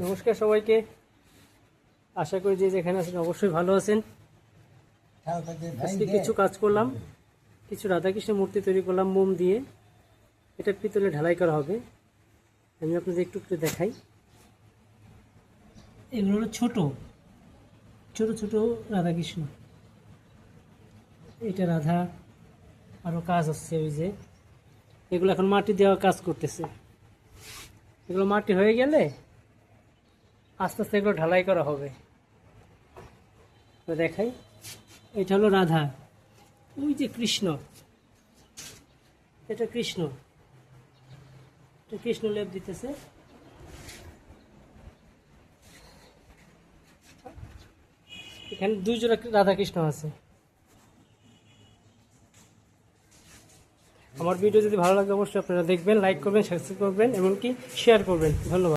নমস্কার সবাইকে, আশা করি যে যেখানে আছেন অবশ্যই ভালো আছেন। আজকে কিছু কাজ করলাম, কিছু রাধাকৃষ্ণ মূর্তি তৈরি করলাম মোম দিয়ে। এটা পিতলে ঢালাই করা হবে। আমি আপনাদের একটু একটু দেখাই। এগুলো হলো ছোট ছোট ছোট রাধাকৃষ্ণ। এটা রাধা, আরও কাজ হচ্ছে। ওই যে এগুলো এখন মাটি দেওয়া কাজ করতেছে। এগুলো মাটি হয়ে গেলে আস্তে আস্তে এগুলো ঢালাই করা হবে। তো দেখাই, এটা হলো রাধা, ওই যে কৃষ্ণ, এটা কৃষ্ণ, এটা কৃষ্ণ লেপ দিতেছে। এখানে দুই জোড়া রাধা কৃষ্ণ আছে। আমার ভিডিও যদি ভালো লাগে অবশ্যই আপনারা দেখবেন, লাইক করবেন, সাবস্ক্রাইব করবেন, এমনকি শেয়ার করবেন। ধন্যবাদ।